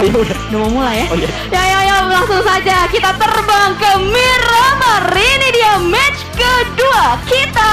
Oh iya Udah mau mulai ya? Oh iya. Ya, langsung saja kita terbang ke Miramar. Ini dia match kedua kita.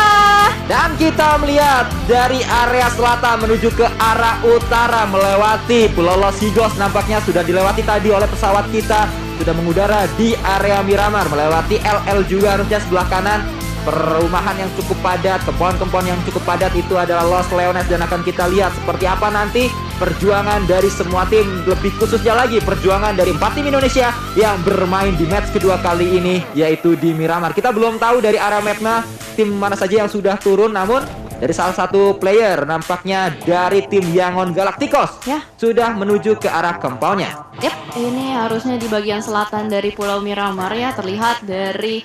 Dan kita melihat dari area selatan menuju ke arah utara melewati Pulau Los Higos. Nampaknya sudah dilewati tadi oleh pesawat kita. Sudah mengudara di area Miramar, melewati LL juga harusnya sebelah kanan. Perumahan yang cukup padat, kempon-kempon yang cukup padat itu adalah Los Leones. Dan akan kita lihat seperti apa nanti perjuangan dari semua tim, lebih khususnya lagi perjuangan dari 4 tim Indonesia yang bermain di match kedua kali ini, yaitu di Miramar. Kita belum tahu dari arah mapnya tim mana saja yang sudah turun, namun dari salah satu player nampaknya dari tim Yangon Galacticos Ya. sudah menuju ke arah compoundnya. Yap, ini harusnya di bagian selatan dari Pulau Miramar ya, terlihat dari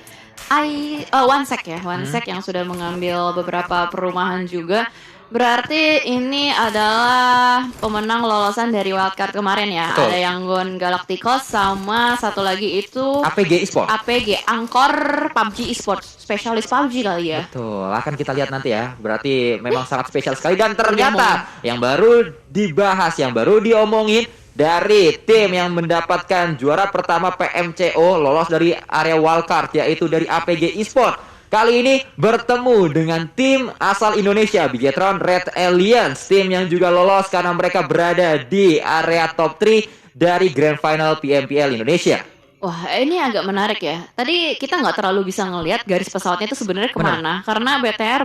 Wansek ya, Wansek yang sudah mengambil beberapa perumahan juga. Berarti ini adalah pemenang lolosan dari wildcard kemarin ya. Betul. Ada Yangon Galacticos sama satu lagi itu APG Esports. APG, Angkor PUBG Esports, spesialis PUBG kali ya. Betul, akan kita lihat nanti ya. Berarti memang sangat spesial sekali. Dan ternyata yang baru dibahas, yang baru diomongin dari tim yang mendapatkan juara pertama PMCO lolos dari area wildcard, yaitu dari APG Esports. Kali ini bertemu dengan tim asal Indonesia, Bigetron Red Alliance. Tim yang juga lolos karena mereka berada di area top 3 dari Grand Final PMPL Indonesia. Wah, ini agak menarik ya. Tadi kita nggak terlalu bisa ngelihat garis pesawatnya itu sebenarnya kemana. Karena BTR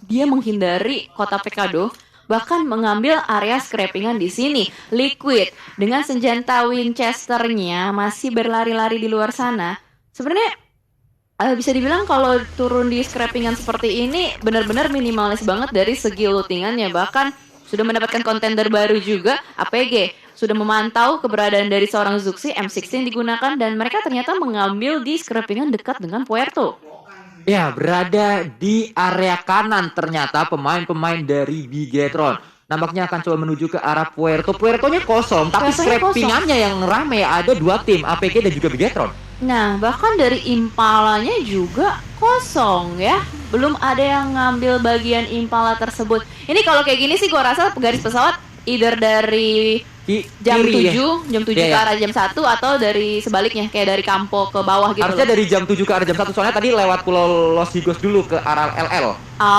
dia menghindari kota Pekado, bahkan mengambil area scrappingan di sini. Liquid dengan senjata Winchester-nya masih berlari-lari di luar sana. Sebenarnya bisa dibilang kalau turun di scrappingan seperti ini benar-benar minimalis banget dari segi lootingannya. Bahkan sudah mendapatkan kontender baru juga, APG sudah memantau keberadaan dari seorang Zuxi, M16 digunakan, dan mereka ternyata mengambil di scrappingan dekat dengan Puerto. Ya, berada di area kanan ternyata pemain-pemain dari Bigetron. Nampaknya akan coba menuju ke arah Puerto. Puertonya kosong, tapi Puertonya scrappingannya yang rame. Ada 2 tim, APG dan juga Bigetron. Nah, bahkan dari impalanya juga kosong ya. Belum ada yang ngambil bagian impala tersebut. Ini kalau kayak gini sih gua rasa garis pesawat either dari jam Kiri, 7, jam 7 Iya, ke iya. arah jam 1 atau dari sebaliknya kayak dari Kampo ke bawah gitu. Harusnya loh. dari jam 7 ke arah jam 1. Soalnya tadi lewat Pulau Los Higos dulu ke arah LL.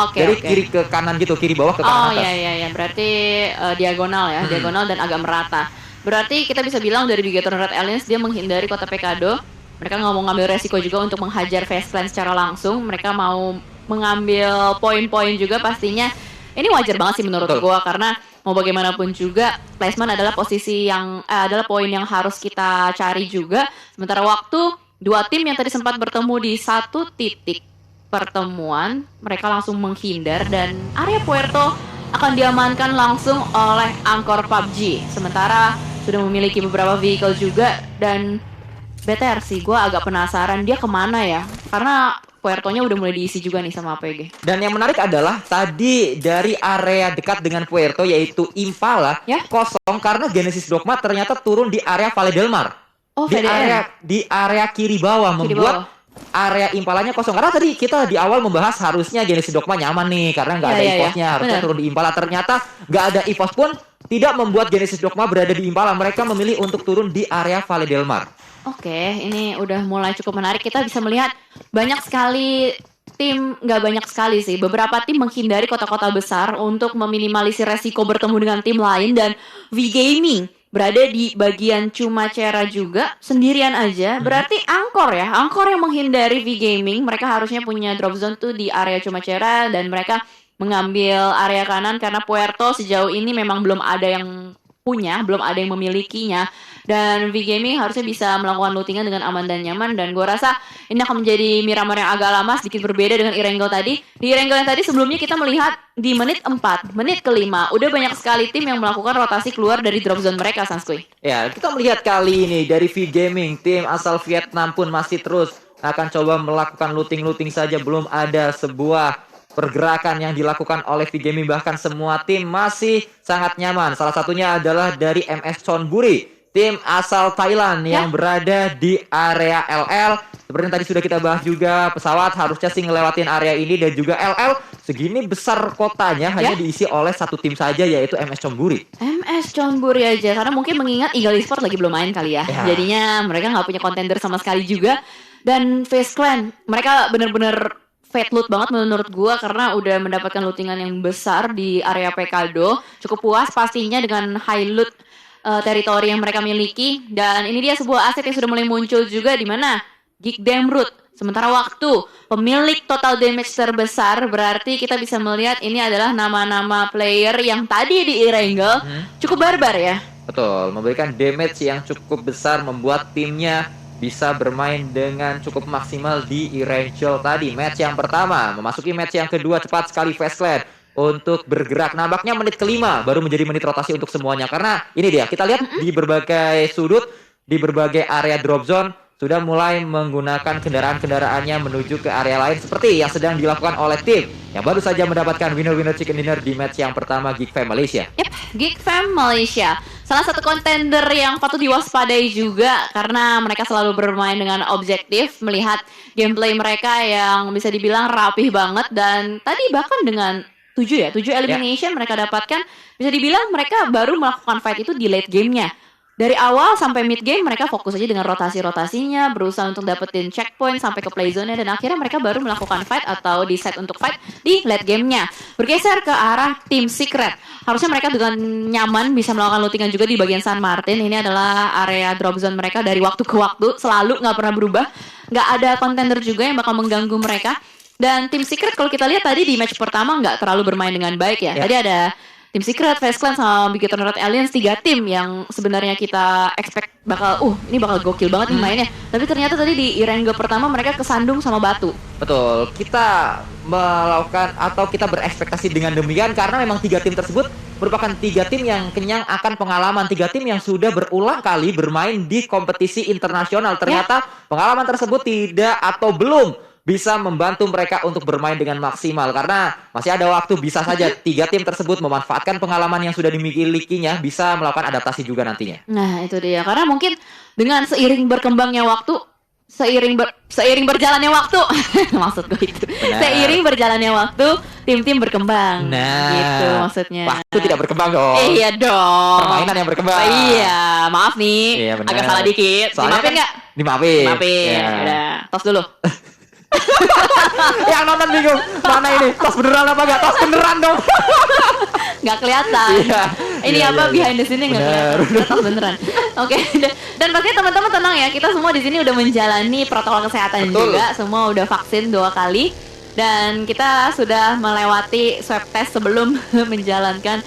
Oke, Dari oke. kiri ke kanan gitu, kiri bawah ke Oh kanan atas. iya, berarti diagonal ya, diagonal dan agak merata. Berarti kita bisa bilang dari Bigetron Red Alliance dia menghindari kota Pekado. Mereka nggak mau ngambil resiko juga untuk menghajar Fastland secara langsung. Mereka mau mengambil poin-poin juga pastinya. Ini wajar banget sih menurut Betul. gua karena mau bagaimanapun juga placement adalah posisi yang adalah poin yang harus kita cari juga. Sementara waktu dua tim yang tadi sempat bertemu di satu titik pertemuan, mereka langsung menghindar dan area Puerto akan diamankan langsung oleh Angkor PUBG. Sementara sudah memiliki beberapa vehicle juga dan BTR sih, gue agak penasaran dia kemana ya. Karena Puertonya udah mulai diisi juga nih sama APG. Dan yang menarik adalah tadi dari area dekat dengan Puerto yaitu Impala Ya. kosong karena Genesis Dogma ternyata turun di area Valle del Mar. Oh, di VDM. area kiri bawah Kiri membuat bawah. area Impalanya kosong. Karena tadi kita di awal membahas harusnya Genesis Dogma nyaman nih karena nggak Iya, ada iya, EVOS-nya, iya. harusnya Benar. turun di Impala. Ternyata nggak ada EVOS pun tidak membuat Genesis Dogma berada di Impala. Mereka memilih untuk turun di area Valle del Mar. Oke, ini udah mulai cukup menarik. Kita bisa melihat banyak sekali tim, nggak banyak sekali sih. Beberapa tim menghindari kota-kota besar untuk meminimalisir resiko bertemu dengan tim lain. Dan V-Gaming berada di bagian Cumacera juga, sendirian aja. Berarti Angkor ya, Angkor yang menghindari V-Gaming. Mereka harusnya punya drop zone tuh di area Cumacera. Dan mereka mengambil area kanan karena Puerto sejauh ini memang belum ada yang punya, belum ada yang memilikinya. Dan V-Gaming harusnya bisa melakukan lootingan dengan aman dan nyaman. Dan gue rasa ini akan menjadi Miramar yang agak lama, sedikit berbeda dengan Erangel tadi. Di Erangel yang tadi sebelumnya kita melihat di menit 4, menit ke-5 udah banyak sekali tim yang melakukan rotasi keluar dari drop zone mereka, Sanskuy. Ya, kita melihat kali ini dari V-Gaming, tim asal Vietnam pun masih terus akan coba melakukan looting-looting saja. Belum ada sebuah pergerakan yang dilakukan oleh V-Gaming, bahkan semua tim masih sangat nyaman. Salah satunya adalah dari MS Chonburi, tim asal Thailand yang berada di area LL. seperti yang tadi sudah kita bahas juga, pesawat harusnya sih ngelewatin area ini. Dan juga LL, segini besar kotanya hanya diisi oleh satu tim saja, yaitu MS Chonburi. MS Chonburi aja, karena mungkin mengingat Eagle Esports lagi belum main kali ya. Jadinya mereka nggak punya contender sama sekali juga. Dan FaZe Clan, mereka bener-bener fat loot banget menurut gua, karena udah mendapatkan lootingan yang besar di area Pekado. Cukup puas pastinya dengan high loot teritori yang mereka miliki. Dan ini dia sebuah aset yang sudah mulai muncul juga, di mana Geek Damroot. Sementara waktu pemilik total damage terbesar, berarti kita bisa melihat ini adalah nama-nama player yang tadi di Erangel cukup barbar ya. Betul, memberikan damage yang cukup besar, membuat timnya bisa bermain dengan cukup maksimal di Erangel tadi. Match yang pertama, memasuki match yang kedua, cepat sekali FaZe Clan untuk bergerak. Nampaknya menit kelima baru menjadi menit rotasi untuk semuanya. Karena ini dia, kita lihat di berbagai sudut, di berbagai area drop zone, sudah mulai menggunakan kendaraan-kendaraannya menuju ke area lain, seperti yang sedang dilakukan oleh tim yang baru saja mendapatkan winner chicken dinner di match yang pertama, Geek Fam Malaysia. Yep, Geek Fam Malaysia. Salah satu kontender yang patut diwaspadai juga, karena mereka selalu bermain dengan objektif, melihat gameplay mereka yang bisa dibilang rapih banget. Dan tadi bahkan dengan 7 elimination mereka dapatkan, bisa dibilang mereka baru melakukan fight itu di late game-nya. Dari awal sampai mid game mereka fokus aja dengan rotasi-rotasinya, berusaha untuk dapetin checkpoint sampai ke play zone-nya, dan akhirnya mereka baru melakukan fight atau decide untuk fight di late game-nya. Bergeser ke arah tim Secret. Harusnya mereka dengan nyaman bisa melakukan lootingan juga di bagian San Martin. Ini adalah area drop zone mereka dari waktu ke waktu, selalu nggak pernah berubah. Nggak ada contender juga yang bakal mengganggu mereka. Dan tim Secret kalau kita lihat tadi di match pertama nggak terlalu bermain dengan baik ya. Tadi ada Tim Secret, FaZe Clan, sama Bigoton Red Aliens, 3 tim yang sebenarnya kita expect ini bakal gokil banget nih mainnya. Tapi ternyata tadi di Erangel pertama mereka kesandung sama batu. Betul, kita melakukan atau kita berekspektasi dengan demikian karena memang 3 tim tersebut merupakan 3 tim yang kenyang akan pengalaman, 3 tim yang sudah berulang kali bermain di kompetisi internasional. Ternyata pengalaman tersebut tidak atau belum bisa membantu mereka untuk bermain dengan maksimal, karena masih ada waktu. Bisa saja 3 tim tersebut memanfaatkan pengalaman yang sudah dimilikinya, bisa melakukan adaptasi juga nantinya. Nah itu dia, karena mungkin dengan seiring berkembangnya waktu, seiring berjalannya waktu maksud gue itu. Benar. Seiring berjalannya waktu, tim-tim berkembang. Nah, gitu maksudnya. Waktu tidak berkembang dong. Iya dong. Permainan yang berkembang. Iya, maaf nih. Iya, agak salah dikit. Dimaafin nggak? Dimaafin. Ya. Udah, tos dulu. Yang nonton bingung, mana ini? Tos beneran apa enggak? Tos beneran dong. Nggak kelihatan. Iya, ini iya, apa iya, behind the scene nggak kelihatan. Tos beneran. Oke. Dan pastinya teman-teman tenang ya. Kita semua di sini udah menjalani protokol kesehatan. Betul. Juga. Semua udah vaksin 2 kali. Dan kita sudah melewati swab test sebelum menjalankan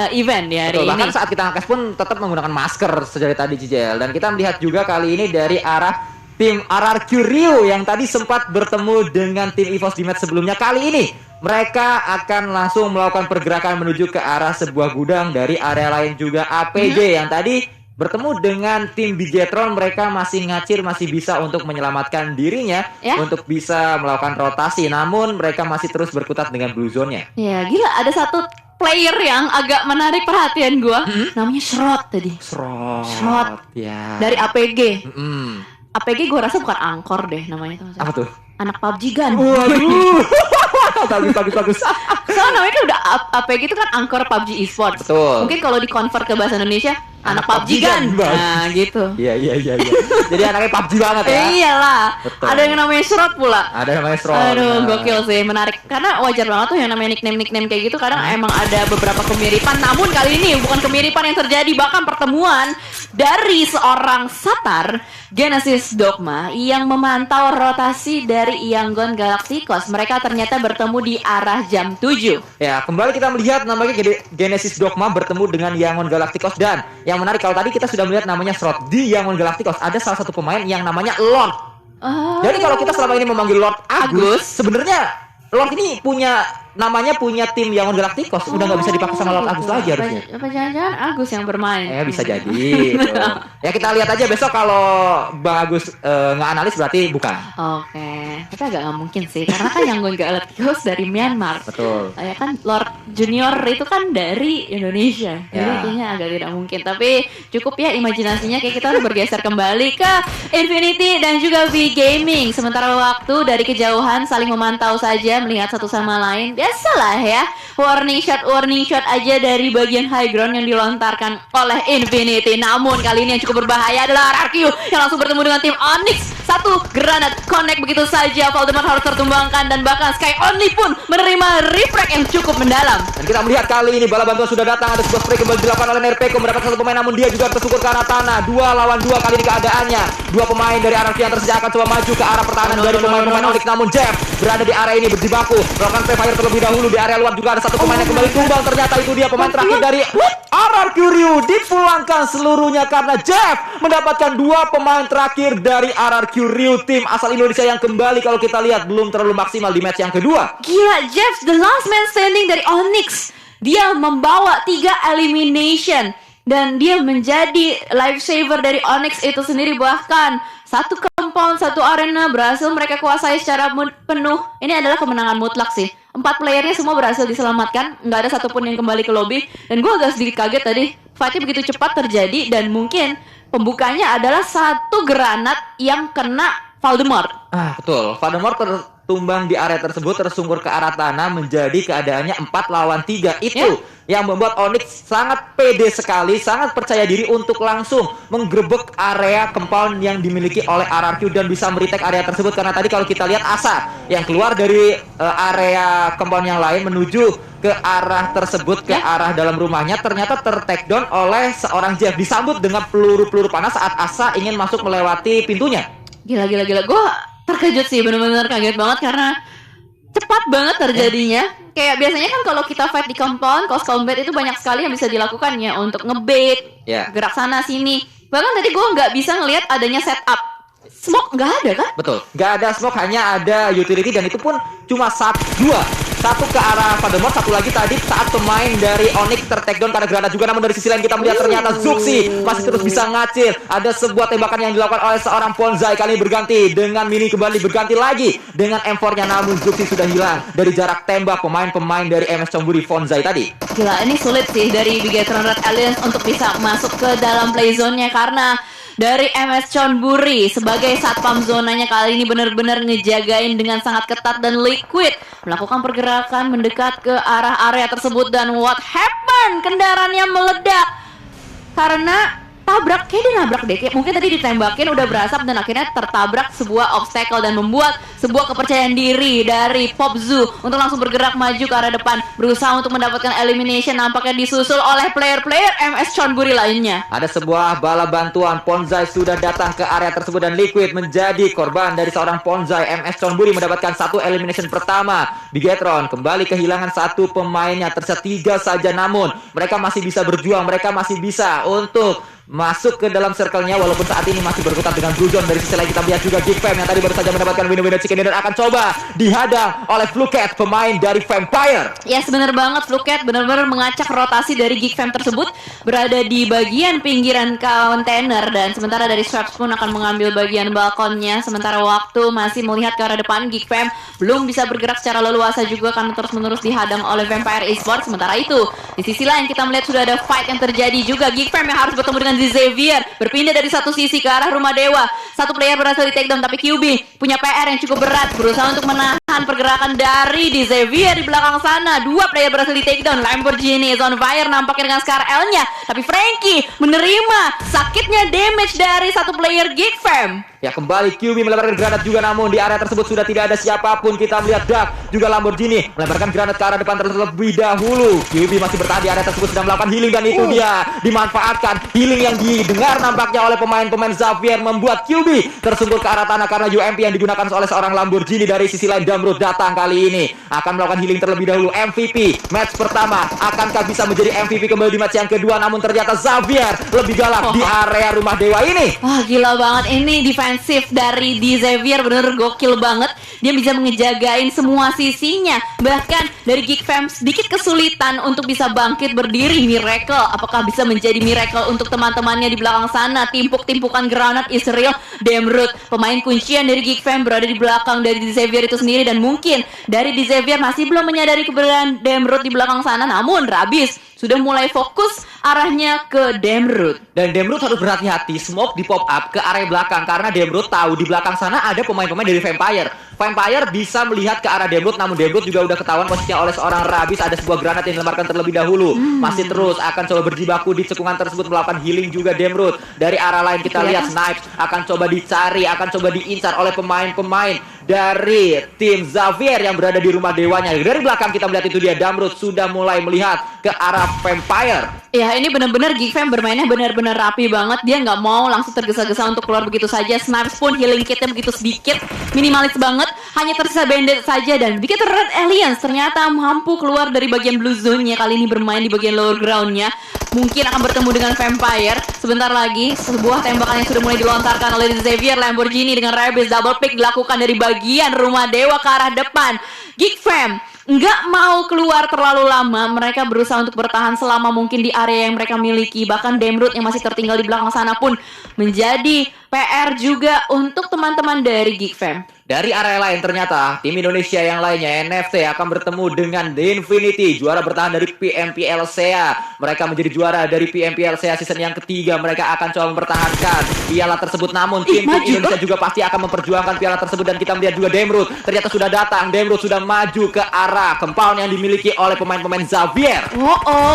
event ya hari ini. Bahkan saat kita ngakes pun tetap menggunakan masker sejak tadi, Cijel. Dan kita melihat juga kali ini dari arah tim RRQ Rio yang tadi sempat bertemu dengan tim EVOS di match sebelumnya. Kali ini mereka akan langsung melakukan pergerakan menuju ke arah sebuah gudang. Dari area lain juga APG yang tadi bertemu dengan tim Bigetron. Mereka masih ngacir, masih bisa untuk menyelamatkan dirinya untuk bisa melakukan rotasi. Namun mereka masih terus berkutat dengan blue zone-nya. Ya gila, ada satu player yang agak menarik perhatian gua. Namanya Shroud tadi. Shroud. Ya. Dari APG. APG gue rasa bukan Angkor deh namanya. Apa tuh? Anak PUBG Gun. Waduh. bagus. Soalnya namanya kan udah APG itu kan Angkor PUBG Esports. Betul. Mungkin kalau di convert ke bahasa Indonesia anak PUBG Gun. Nah gitu. Iya. Jadi anaknya PUBG banget ya. Iyalah. Betul. Ada yang namanya Shroud pula. Ada yang namanya Shroud. Aduh, gokil sih, menarik. Karena wajar banget tuh yang namanya nickname kayak gitu. Kadang emang ada beberapa kemiripan. Namun kali ini bukan kemiripan yang terjadi, bahkan pertemuan dari seorang Satar, Genesis Dogma, yang memantau rotasi dari Yangon Galacticos. Mereka ternyata bertemu di arah jam 7. Ya, kembali kita melihat namanya Genesis Dogma bertemu dengan Yangon Galacticos. Dan yang menarik, kalau tadi kita sudah melihat namanya Shroud di Yangon Galacticos, ada salah satu pemain yang namanya Lord. Jadi kalau kita selama ini memanggil Lord Agus, sebenarnya Lord ini punya tim Yangon Galacticos. Udah nggak bisa dipakai sama Lord Agus lagi harusnya. Apa jangan-jangan Agus yang bermain? Bisa jadi. Ya kita lihat aja besok kalau Bang Agus nggak analis berarti bukan. Oke, tapi agak nggak mungkin sih, karena kan yang gue Galacticos dari Myanmar. Betul. Ya kan Lord Junior itu kan dari Indonesia, jadi Ya. kayaknya agak tidak mungkin. Tapi cukup ya imajinasinya, kayak kita harus bergeser kembali ke Infinity dan juga V Gaming. Sementara waktu dari kejauhan saling memantau saja, melihat satu sama lain. Biasalah ya, warning shot aja dari bagian high ground yang dilontarkan oleh Infinity. Namun kali ini yang cukup berbahaya adalah RRQ yang langsung bertemu dengan tim Onyx. Satu granat connect begitu saja, Voldemort harus tertumbangkan dan bahkan Sky Only pun menerima refract yang cukup mendalam. Dan kita melihat kali ini bala bantuan sudah datang. Ada sebuah spray kembali dilakukan oleh Nerpeko, mendapat satu pemain namun dia juga tersungkur ke arah tanah. 2 lawan 2 kali ini keadaannya. 2 pemain dari RRQ yang tersedia akan coba maju ke arah pertahanan dari pemain-pemain Onyx. Namun Jeff berada di area ini berjibaku, melakukan fire terlebih dahulu. Di area luar juga ada satu pemain yang kembali tumbang. Ternyata itu dia pemain terakhir dari RRQ Ryu. Dipulangkan seluruhnya karena Jeff mendapatkan 2 pemain terakhir dari RRQ Ryu, tim asal Indonesia yang kembali kalau kita lihat belum terlalu maksimal di match yang kedua. Gila, Jeff the last man standing dari Onyx. Dia membawa 3 elimination dan dia menjadi lifesaver dari Onyx itu sendiri. Bahkan satu compound, satu arena berhasil mereka kuasai secara penuh. Ini adalah kemenangan mutlak sih. 4 playernya semua berhasil diselamatkan, nggak ada satupun yang kembali ke lobby. Dan gue agak sedikit kaget tadi, fightnya begitu cepat terjadi dan mungkin pembukanya adalah satu granat yang kena Voldemort. Betul. Voldemort tertumbang di area tersebut, tersungkur ke arah tanah, menjadi keadaannya 4 lawan 3. Itu yang membuat Onyx sangat pede sekali, sangat percaya diri untuk langsung menggerebek area compound yang dimiliki oleh RRQ dan bisa meretake area tersebut. Karena tadi kalau kita lihat Asa yang keluar dari area compound yang lain menuju ke arah tersebut, ke arah dalam rumahnya, ternyata ter-take down oleh seorang Jeff, disambut dengan peluru-peluru panas saat Asa ingin masuk melewati pintunya. Gila. Gue terkejut sih, bener-bener kaget banget karena cepat banget terjadinya. Kayak biasanya kan kalau kita fight di compound, close combat itu banyak sekali yang bisa dilakukan ya untuk ngebait, gerak sana sini. Bahkan tadi gue nggak bisa ngelihat adanya setup. Smoke nggak ada kan? Betul, nggak ada smoke, hanya ada utility dan itu pun cuma dua. Satu ke arah Voldemort, satu lagi tadi saat pemain dari Onyx ter-take down karena granat juga. Namun dari sisi lain kita melihat ternyata Zuxi masih terus bisa ngacir. Ada sebuah tembakan yang dilakukan oleh seorang Fonzai, kali ini berganti dengan Mini, kembali berganti lagi dengan M4-nya. Namun Zuxi sudah hilang dari jarak tembak pemain-pemain dari MS Chonburi Fonzai tadi. Gila, ini sulit sih dari Bigetron Red Alliance untuk bisa masuk ke dalam play zone-nya karena dari MS Chonburi sebagai satpam zonanya kali ini benar-benar ngejagain dengan sangat ketat, dan Liquid melakukan pergerakan mendekat ke arah area tersebut. Dan what happened? Kendaraannya meledak karena kayak dia nabrak deh, kayak mungkin tadi ditembakin udah berasap dan akhirnya tertabrak sebuah obstacle dan membuat sebuah kepercayaan diri dari Popzu untuk langsung bergerak maju ke arah depan, berusaha untuk mendapatkan elimination. Nampaknya disusul oleh player-player MS Chonburi lainnya. Ada sebuah bala bantuan, Ponzai sudah datang ke area tersebut dan Liquid menjadi korban dari seorang Ponzai. MS Chonburi mendapatkan 1 elimination pertama. Bigetron kembali kehilangan 1 pemainnya, tersisa 3 saja, namun mereka masih bisa berjuang, mereka masih bisa untuk masuk ke dalam circle-nya walaupun saat ini masih berkutat dengan Blue Zone. Dari sisi lain kita lihat juga Geek Fam yang tadi baru saja mendapatkan winner chicken dinner akan coba dihadang oleh Fluket, pemain dari Vampire. Yes, bener banget, Fluket benar-benar mengacak rotasi dari Geek Fam tersebut, berada di bagian pinggiran kontainer, dan sementara dari Straps pun akan mengambil bagian balkonnya. Sementara waktu masih melihat ke arah depan, Geek Fam belum bisa bergerak secara leluasa juga karena terus-menerus dihadang oleh Vampire Esports. Sementara itu, di sisi lain kita melihat sudah ada fight yang terjadi juga. Geek Fam yang harus bertemu dengan Xavier berpindah dari satu sisi ke arah rumah dewa. Satu player berhasil di takedown, tapi QB punya PR yang cukup berat, berusaha untuk menahan pergerakan dari Xavier di belakang sana. 2 player berhasil di takedown. Lamborghini is on fire nampaknya dengan Scar L-nya, tapi Frankie menerima sakitnya damage dari satu player Geek Fam. Ya, kembali QB melemparkan granat juga, namun di area tersebut sudah tidak ada siapapun. Kita melihat Dark juga Lamborghini melemparkan granat ke arah depan terlebih dahulu. QB masih bertahan di area tersebut, sedang melakukan healing, dan itu dia dimanfaatkan. Healing yang didengar nampaknya oleh pemain-pemain Xavier membuat QB tersungkur ke arah tanah karena UMP yang digunakan oleh seorang Lamborghini. Dari sisi lain Damrod datang kali ini akan melakukan healing terlebih dahulu. MVP match pertama, akankah bisa menjadi MVP kembali di match yang kedua? Namun ternyata Xavier lebih galak di area rumah dewa ini. Wah, gila banget ini defensif dari Xavier, bener gokil banget. Dia bisa ngejagain semua sisinya. Bahkan dari Geek Fam sedikit kesulitan untuk bisa bangkit berdiri. Miracle, apakah bisa menjadi miracle untuk teman teman-temannya di belakang sana. Timpuk-timpukan granat Israel. Demrut, pemain kuncian dari Geek Fam, berada di belakang dari Xavier itu sendiri. Dan mungkin dari Xavier masih belum menyadari keberadaan Demrut di belakang sana. Namun Rabis sudah mulai fokus arahnya ke Demrut. Dan Demrut harus berhati-hati smoke di pop up ke area belakang, karena Demrut tahu di belakang sana ada pemain-pemain dari Vampire. Vampire bisa melihat ke arah Demrut, namun Demrut juga udah ketahuan posisinya oleh seorang Rabis. Ada sebuah granat yang dilemparkan terlebih dahulu. Masih terus akan coba berjibaku di cekungan tersebut, melakukan healing juga Demrut. Dari arah lain kita lihat Snipes akan coba dicari, akan coba diincar oleh pemain-pemain dari tim Xavier yang berada di rumah dewanya. Dari belakang kita melihat itu dia Demrut sudah mulai melihat ke arah Vampire. Ya, ini benar-benar Geek Fam bermainnya benar-benar rapi banget. Dia nggak mau langsung tergesa-gesa untuk keluar begitu saja. Snipes pun healing kitnya begitu sedikit, minimalis banget. Hanya tersisa bandit saja, dan begitu Red Aliens ternyata mampu keluar dari bagian blue zone-nya. Kali ini bermain di bagian lower ground-nya. Mungkin akan bertemu dengan Vampire. Sebentar lagi sebuah tembakan yang sudah mulai dilontarkan oleh Xavier. Lamborghini dengan Rabis double pick dilakukan dari bagian rumah dewa ke arah depan. Geek Fam nggak mau keluar terlalu lama. Mereka berusaha untuk bertahan selama mungkin di area yang mereka miliki. Bahkan Demrut yang masih tertinggal di belakang sana pun menjadi PR juga untuk teman-teman dari Geek Fam. Dari area lain ternyata tim Indonesia yang lainnya NFT akan bertemu dengan The Infinity, juara bertahan dari PMPLCA. Mereka menjadi juara dari PMPLCA season yang ketiga. Mereka akan coba mempertahankan piala tersebut, namun tim Indonesia juga pasti akan memperjuangkan piala tersebut. Dan kita melihat juga Demrut ternyata sudah datang. Demrut sudah maju ke arah compound yang dimiliki oleh pemain-pemain Xavier.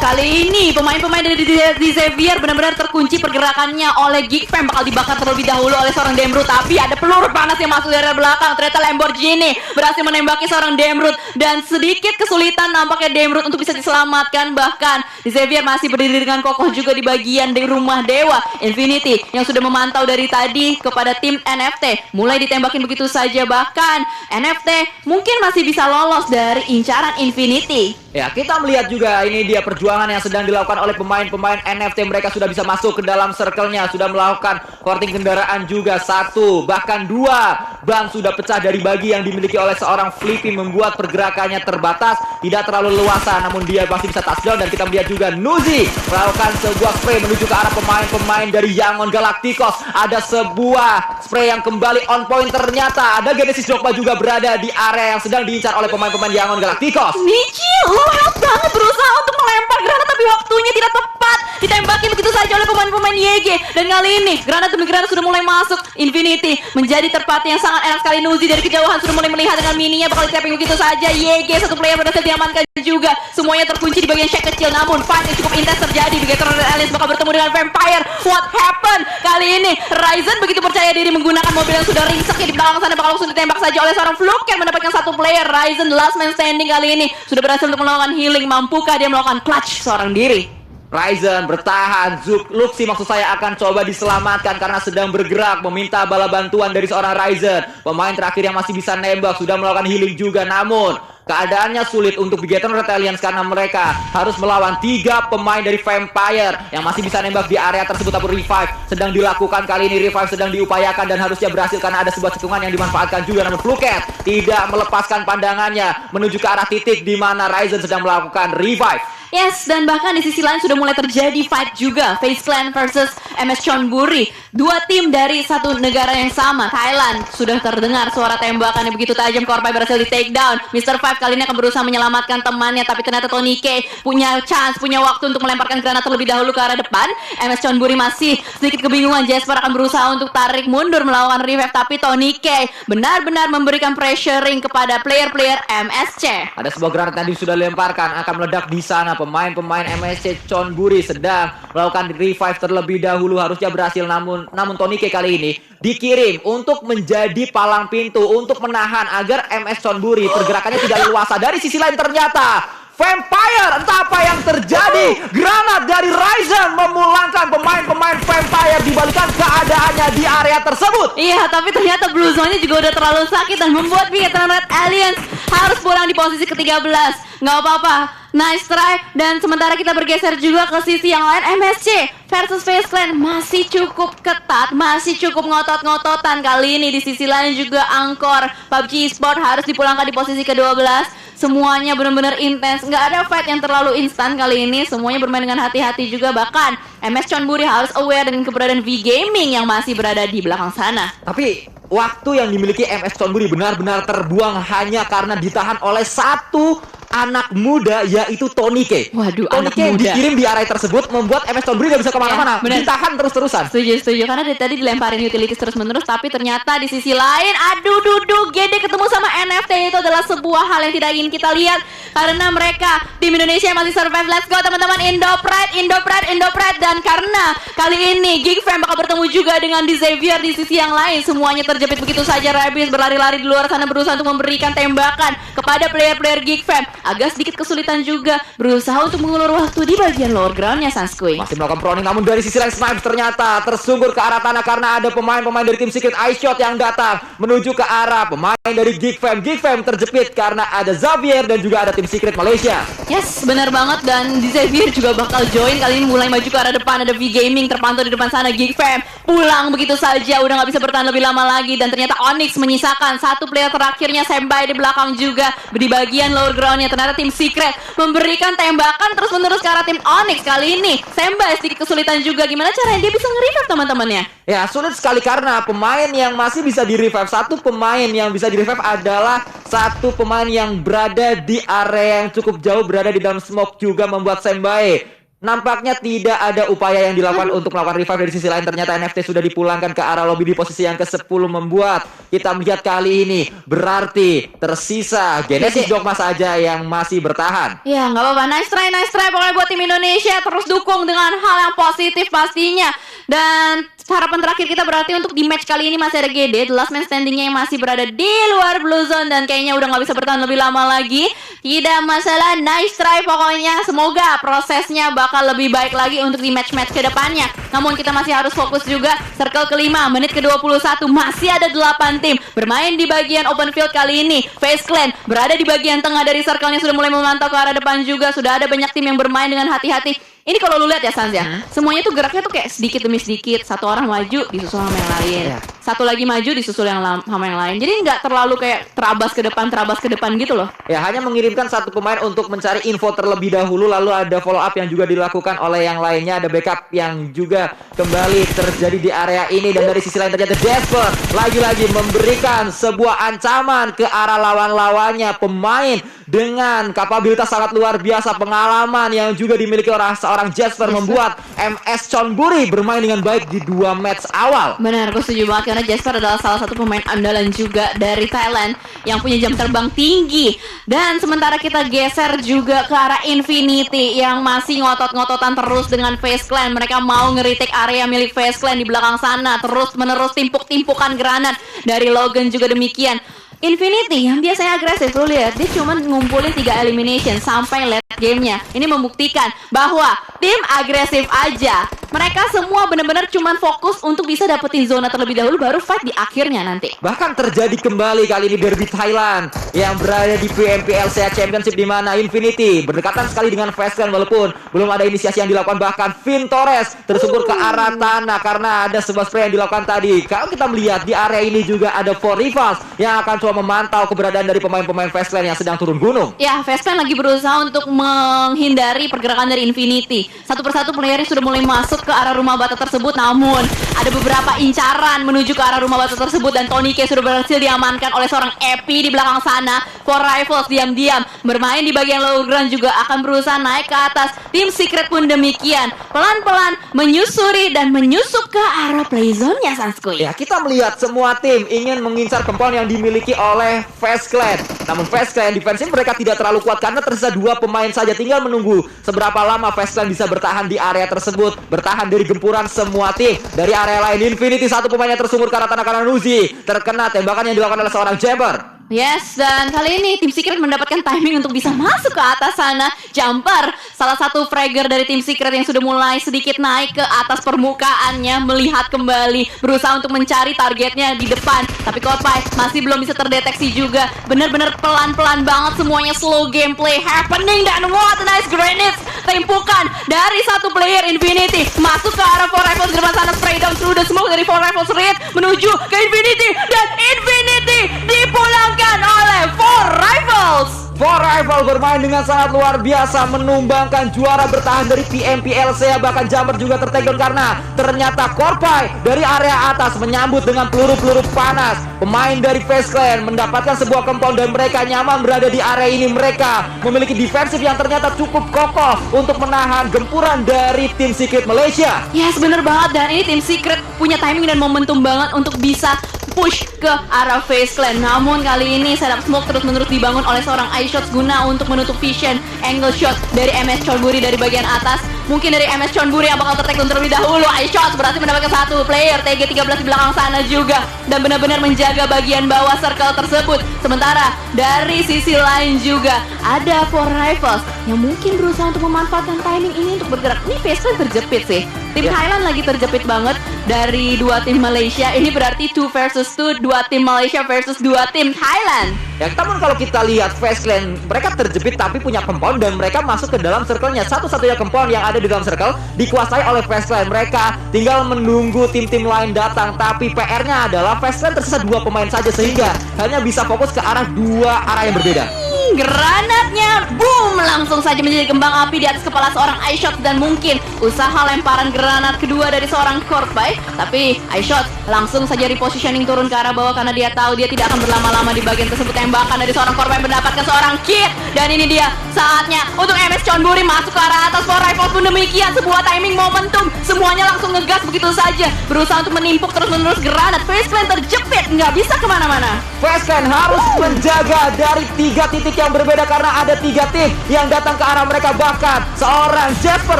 Kali ini pemain-pemain dari Xavier benar-benar terkunci pergerakannya oleh Geek Fam. Bakal dibakar terlebih dahulu oleh seorang Demrut, tapi ada peluru panas yang masuk dari belakang. Ternyata Lamborghini berhasil menembaki seorang Demrut, dan sedikit kesulitan nampaknya Demrut untuk bisa diselamatkan. Bahkan Xavier masih berdiri dengan kokoh juga di bagian di rumah dewa. Infinity yang sudah memantau dari tadi kepada tim NFT mulai ditembakin begitu saja. Bahkan NFT mungkin masih bisa lolos dari incaran Infinity. Ya, kita melihat juga ini dia perjuangan yang sedang dilakukan oleh pemain-pemain NFT. Mereka sudah bisa masuk ke dalam circle-nya, sudah melakukan porting kendaraan juga. 1, bahkan 2 ban sudah pecah dari bagi yang dimiliki oleh seorang Flippy, membuat pergerakannya terbatas, tidak terlalu leluasa, namun dia masih bisa touchdown. Dan kita melihat juga Nuzi melakukan sebuah spray menuju ke arah pemain-pemain dari Yangon Galacticos. Ada sebuah spray yang kembali on point. Ternyata ada Genesis Dogma juga berada di area yang sedang diincar oleh pemain-pemain Yangon Galacticos. Nichi, lo hebat banget berusaha untuk melempar granat, tapi waktunya tidak tepat. Ditembakin begitu saja oleh pemain-pemain YG. Dan kali ini granat demi granat sudah mulai masuk. Infinity menjadi tempat yang sangat enak sekali. Nuzi dari kejauhan sudah mulai melihat dengan mininya, bakal di-tapping begitu saja. YG satu player berhasil diamankan juga. Semuanya terkunci di bagian shack kecil, namun fight yang cukup intens terjadi. Begitu Red Aliens bakal bertemu dengan Vampire. What happened? Kali ini Ryzen begitu percaya diri menggunakan mobil yang sudah ringsek di belakang sana, bakal langsung ditembak saja oleh seorang Fluke yang mendapatkan satu player. Ryzen last man standing kali ini sudah berhasil untuk melakukan healing. Mampukah dia melakukan clutch seorang diri? Ryzen bertahan, Luxi maksud saya akan coba diselamatkan karena sedang bergerak meminta bala bantuan dari seorang Ryzen. Pemain terakhir yang masih bisa nembak sudah melakukan healing juga, namun keadaannya sulit untuk Bigetron Red Aliens karena mereka harus melawan 3 pemain dari Vampire yang masih bisa nembak di area tersebut. Tapi revive sedang dilakukan kali ini, revive sedang diupayakan dan harusnya berhasil karena ada sebuah cekungan yang dimanfaatkan juga, namun Fluket tidak melepaskan pandangannya menuju ke arah titik di mana Ryzen sedang melakukan revive. Yes, dan bahkan di sisi lain sudah mulai terjadi fight juga. Face Clan versus MS Chonburi. 2 tim dari satu negara yang sama, Thailand. Sudah terdengar suara tembakan yang begitu tajam. Korpai berhasil di take down. Mr. Five kali ini akan berusaha menyelamatkan temannya, tapi ternyata Tony K punya chance, punya waktu untuk melemparkan granat terlebih dahulu ke arah depan. MS Chonburi masih sedikit kebingungan. Jasper akan berusaha untuk tarik mundur melawan revive, tapi Tony K benar-benar memberikan pressuring kepada player-player MSC. Ada sebuah granat tadi sudah dilemparkan, akan meledak di sana. Pemain-pemain MSC Chonburi sedang melakukan revive terlebih dahulu, harusnya berhasil, namun Tony K kali ini dikirim untuk menjadi palang pintu untuk menahan agar MS Chonburi pergerakannya tidak leluasa. Dari sisi lain ternyata Vampire, entah apa yang terjadi, granat dari Ryzen memulangkan pemain-pemain Vampire dibalikan keadaannya di area tersebut. Iya, tapi ternyata Blue Zone-nya juga udah terlalu sakit dan membuat Bigetron Red Aliens harus pulang di posisi ke-13. Nggak apa-apa, nice try. Dan sementara kita bergeser juga ke sisi yang lain, MSC versus Face Clan masih cukup ketat, masih cukup ngotot-ngototan. Kali ini di sisi lain juga Angkor PUBG Esport harus dipulangkan di posisi ke-12. Semuanya benar-benar intens, nggak ada fight yang terlalu instan kali ini. Semuanya bermain dengan hati-hati juga. Bahkan MS Chonburi harus aware dengan keberadaan V Gaming yang masih berada di belakang sana. Tapi waktu yang dimiliki MS Chonburi benar-benar terbuang hanya karena ditahan oleh satu anak muda, yaitu Tony K. Waduh, Tony anak K yang muda dikirim di area tersebut membuat MS Chonburi gak bisa kemana-mana. Ya, benar. Ditahan terus-terusan. Setuju. Karena dari tadi dilemparin utilities terus-menerus, tapi ternyata di sisi lain, aduh duduk, GD ketemu sama NFT itu adalah sebuah hal yang tidak ingin kita lihat. Karena mereka, tim Indonesia masih survive. Let's go teman-teman, Indopride. Dan karena kali ini Geek Fam bakal bertemu juga dengan di Xavier di sisi yang lain. Semuanya terjepit begitu saja. Rabis berlari-lari di luar sana berusaha untuk memberikan tembakan kepada player-player Geek Fam. Agak sedikit kesulitan juga berusaha untuk mengulur waktu di bagian lower groundnya Sanskui. Masih melakukan proning, namun dari sisi lain Snipes ternyata tersungkur ke arah tanah karena ada pemain-pemain dari tim Secret iShot yang datang menuju ke arah pemain dari Geek Fam. Geek Fam terjepit karena ada Xavier dan juga ada tim Secret Malaysia. Yes, benar banget. Dan di Xavier juga bakal join. Kali ini mulai maju ke arah depan. Ada V Gaming terpantau di depan sana. Geek Fam pulang begitu saja, udah gak bisa bertahan lebih lama lagi. Dan ternyata Onyx menyisakan satu player terakhirnya, Senpai di belakang juga di bagian lower groundnya. Ternyata tim Secret memberikan tembakan terus-menerus ke arah tim Onyx. Kali ini Senpai sedikit kesulitan juga. Gimana caranya dia bisa nge-revive teman-temannya? Ya, sulit sekali karena pemain yang masih bisa di-revive, satu pemain yang bisa di-revive adalah satu pemain yang berada di area yang cukup jauh, berada di dalam smoke juga, membuat Senpai nampaknya tidak ada upaya yang dilakukan untuk melakukan revive. Dari sisi lain ternyata NFT sudah dipulangkan ke arah lobby di posisi yang ke-10, membuat kita melihat kali ini berarti tersisa Genesis Dogma saja yang masih bertahan. Ya nggak apa-apa, nice try pokoknya buat tim Indonesia. Terus dukung dengan hal yang positif pastinya. Dan harapan terakhir kita berarti untuk di match kali ini masih ada GD, the last man standingnya yang masih berada di luar blue zone. Dan kayaknya udah gak bisa bertahan lebih lama lagi. Tidak masalah, nice try pokoknya. Semoga prosesnya bakal lebih baik lagi untuk di match-match ke depannya. Namun kita masih harus fokus juga. Circle kelima, menit ke-21, masih ada 8 tim bermain di bagian open field kali ini. FaZe Clan berada di bagian tengah dari circle-nya, sudah mulai memantau ke arah depan juga. Sudah ada banyak tim yang bermain dengan hati-hati. Ini kalau lu lihat ya Sans ya, semuanya tuh geraknya tuh kayak sedikit demi sedikit. Satu orang maju disusul sama yang lain, satu lagi maju disusul sama yang lain. Jadi nggak terlalu kayak terabas ke depan gitu loh. Ya, hanya mengirimkan satu pemain untuk mencari info terlebih dahulu, lalu ada follow up yang juga dilakukan oleh yang lainnya, ada backup yang juga kembali terjadi di area ini. Dan dari sisi lain ternyata Jasper lagi-lagi memberikan sebuah ancaman ke arah lawan-lawannya, pemain dengan kapabilitas sangat luar biasa, pengalaman yang juga dimiliki oleh seorang Jasper, membuat MS Chonburi bermain dengan baik di 2 match awal. Benar, gue setuju banget karena Jasper adalah salah satu pemain andalan juga dari Thailand yang punya jam terbang tinggi. Dan sementara kita geser juga ke arah Infinity yang masih ngotot-ngototan terus dengan FaZe Clan. Mereka mau ngeritik area milik FaZe Clan di belakang sana, terus menerus timpuk-timpukan granat dari Logan juga demikian. Infinity yang biasanya agresif, lu lihat dia cuma ngumpulin 3 elimination sampai late gamenya. Ini membuktikan bahwa tim agresif aja. Mereka semua benar-benar cuma fokus untuk bisa dapetin zona terlebih dahulu, baru fight di akhirnya nanti. Bahkan terjadi kembali kali ini derby Thailand yang berada di PMPL SEA Championship, di mana Infinity berdekatan sekali dengan FaZe Clan walaupun belum ada inisiasi yang dilakukan. Bahkan Vin Torres tersungkur ke arah tanah karena ada sebuah spray yang dilakukan tadi. Kalau kita melihat di area ini juga ada 4 rivals yang akan coba memantau keberadaan dari pemain-pemain FaZe Clan yang sedang turun gunung. Ya, FaZe Clan lagi berusaha untuk menghindari pergerakan dari Infinity. Satu persatu playernya sudah mulai masuk ke arah rumah bata tersebut, namun ada beberapa incaran menuju ke arah rumah bata tersebut dan Tony K sudah berhasil diamankan oleh seorang Epi di belakang sana. For Rivals diam-diam bermain di bagian lower ground juga akan berusaha naik ke atas. Tim Secret pun demikian, pelan-pelan menyusuri dan menyusup ke arah play zone-nya Sanskui. Ya, kita melihat semua tim ingin mengincar compound yang dimiliki oleh FaZe Clan. Namun FaZe Clan defensif mereka tidak terlalu kuat karena tersisa 2 pemain saja. Tinggal menunggu seberapa lama FaZe Clan bisa bertahan di area tersebut, bertahan dari gempuran semua tim. Dari area lain Infinity, satu pemainnya tersungkur ke arah tanah kanan Uzi, terkena tembakan yang dilakukan oleh seorang Jabber. Yes, dan kali ini tim Secret mendapatkan timing untuk bisa masuk ke atas sana. Jumper, salah satu fragger dari tim Secret yang sudah mulai sedikit naik ke atas permukaannya, melihat kembali, berusaha untuk mencari targetnya di depan. Tapi Kotpai masih belum bisa terdeteksi juga. Bener-bener pelan-pelan banget, semuanya slow gameplay happening. Dan what a nice grenades, tempukan dari satu player Infinity masuk ke arah 4 Rivals di depan sana. Spray down through the smoke dari 4 Rivals Red menuju ke Infinity, dan Infinity dipulangkan oleh 4 Rivals. Rival bermain dengan sangat luar biasa, menumbangkan juara bertahan dari PMPLC. Bahkan Jammer juga tertegon karena ternyata Korpai dari area atas menyambut dengan peluru-peluru panas. Pemain dari Face Clan mendapatkan sebuah compound dan mereka nyaman berada di area ini. Mereka memiliki defensif yang ternyata cukup kokoh untuk menahan gempuran dari tim Secret Malaysia. Yes, bener banget. Dan ini tim Secret punya timing dan momentum banget untuk bisa push ke arah Face Clan. Namun kali ini setup smoke terus-menerus dibangun oleh seorang iShots guna untuk menutup vision angle shot dari MS Chonburi dari bagian atas. Mungkin dari MS Chonburi yang bakal tertegun terlebih dahulu. iShots berhasil mendapatkan satu player TG13 di belakang sana juga dan benar-benar menjaga bagian bawah circle tersebut. Sementara dari sisi lain juga ada Four Rivals yang mungkin berusaha untuk memanfaatkan timing ini untuk bergerak. Ini Face Clan terjepit sih. Tim Thailand lagi terjepit banget dari dua tim Malaysia. Ini berarti 2 versus 2, dua tim Malaysia versus dua tim Thailand. Ya, namun kalau kita lihat Face Clan, mereka terjepit tapi punya compound dan mereka masuk ke dalam circle-nya. Satu-satunya compound yang ada di dalam circle dikuasai oleh Face Clan. Mereka tinggal menunggu tim-tim lain datang. Tapi PR-nya adalah Face Clan tersisa 2 pemain saja sehingga hanya bisa fokus ke arah 2 arah yang berbeda. Granatnya boom langsung saja menjadi kembang api di atas kepala seorang iShots dan mungkin usaha lemparan granat kedua dari seorang Korpai. Tapi iShots langsung saja repositioning turun ke arah bawah karena dia tahu dia tidak akan berlama-lama di bagian tersebut. Tembakan dari seorang Korpai mendapatkan seorang kit dan ini dia saatnya untuk MS Chonburi masuk ke arah atas. Four Rivals pun demikian, sebuah timing momentum, semuanya langsung ngegas begitu saja, berusaha untuk menimpuk terus-menerus granat. Face Clan terjepit, nggak bisa kemana-mana. Face Clan harus menjaga dari 3 titik yang berbeda karena ada 3 tim yang datang ke arah mereka. Bahkan seorang Jasper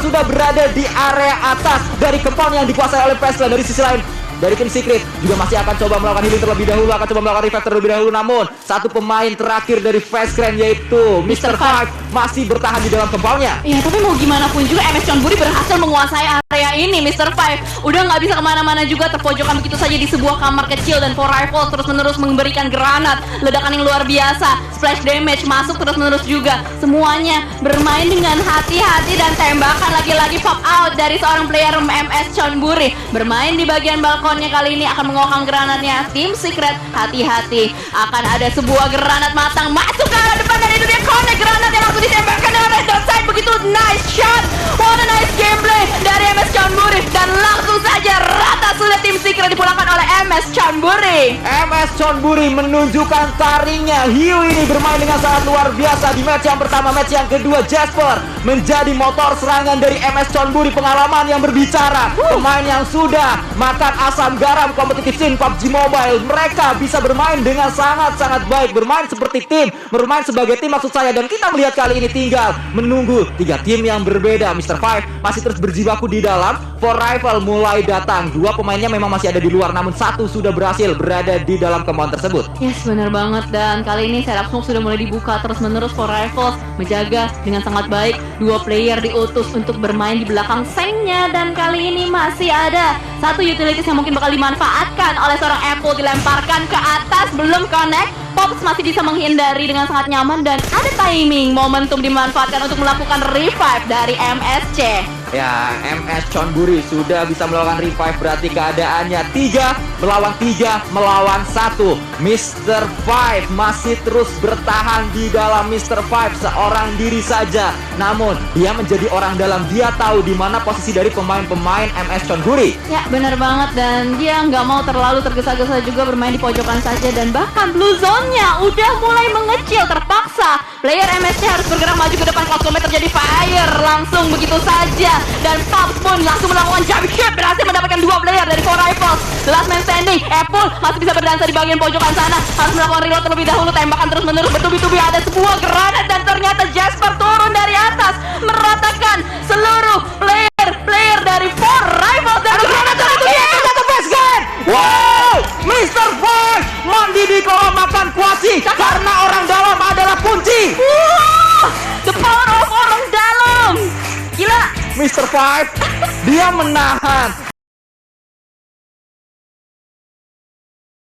sudah berada di area atas dari compound yang dikuasai oleh Face Clan. Dari sisi lain, dari tim Secret juga masih akan coba melakukan healing terlebih dahulu, akan coba melakukan revive terlebih dahulu. Namun satu pemain terakhir dari Face Clan yaitu Mr. Five masih bertahan di dalam compoundnya. Iya, tapi mau gimana pun juga MS Chonburi berhasil menguasai area ini. Mr. Five udah nggak bisa kemana-mana juga, terpojokan begitu saja di sebuah kamar kecil. Dan Four Rivals terus-menerus memberikan granat, ledakan yang luar biasa, splash damage masuk terus-menerus juga. Semuanya bermain dengan hati-hati dan tembakan lagi-lagi pop out dari seorang player MS Chonburi. Bermain di bagian balkonnya kali ini akan mengokang granatnya. Tim Secret hati-hati, akan ada sebuah granat matang masuk ke arah depan dan itu dia connect granat yang langsung ditembakkan dengan red dot side. Begitu nice shot, what a nice gameplay dari MS Chonburi dan langsung saja rata sudah tim Secret dipulangkan oleh MS Chonburi. MS Chonburi menunjukkan taringnya. Hiu ini bermain dengan sangat luar biasa di match yang pertama. Match yang kedua Jasper menjadi motor serangan dari MS Chonburi. Pengalaman yang berbicara, pemain yang sudah makan asam garam kompetitif scene PUBG Mobile. Mereka bisa bermain dengan sangat-sangat baik, bermain seperti tim, bermain sebagai tim maksud saya. Dan kita melihat kali ini tinggal menunggu 3 tim yang berbeda. Mr. Five masih terus berjibaku di dalam. Four Rival mulai datang. 2 pemainnya memang masih ada di luar, namun 1 sudah berhasil berada di dalam compound tersebut. Yes, benar banget. Dan kali ini setup smoke sudah mulai dibuka terus-menerus. Four Rivals menjaga dengan sangat baik. 2 player diutus untuk bermain di belakang sengnya. Dan kali ini masih ada 1 utilities yang mungkin bakal dimanfaatkan oleh seorang Apple, dilemparkan ke atas, belum connect. Pops masih bisa menghindari dengan sangat nyaman dan ada timing momentum dimanfaatkan untuk melakukan revive dari MSC. Ya, MS Chonburi sudah bisa melakukan revive, berarti keadaannya 3 melawan 3 melawan 1. Mr. Five masih terus bertahan di dalam. Mr. Five seorang diri saja, namun dia menjadi orang dalam. Dia tahu di mana posisi dari pemain-pemain MS Chonburi. Ya, benar banget. Dan dia nggak mau terlalu tergesa-gesa juga bermain di pojokan saja. Dan bahkan blue zone-nya udah mulai mengecil. Terpaksa player MSC harus bergerak maju ke depan. Cloud Comet terjadi fire langsung begitu saja. Dan Pops pun langsung melakukan jump shot, berhasil mendapatkan 2 player dari Four Rivals. Last man standing, Apple masih bisa berdansa di bagian pojokan sana. Harus melakukan reload terlebih dahulu. Tembakan terus-menerus bertubi-tubi. Ada sebuah granat dan ternyata Jasper turun dari atas meratakan seluruh player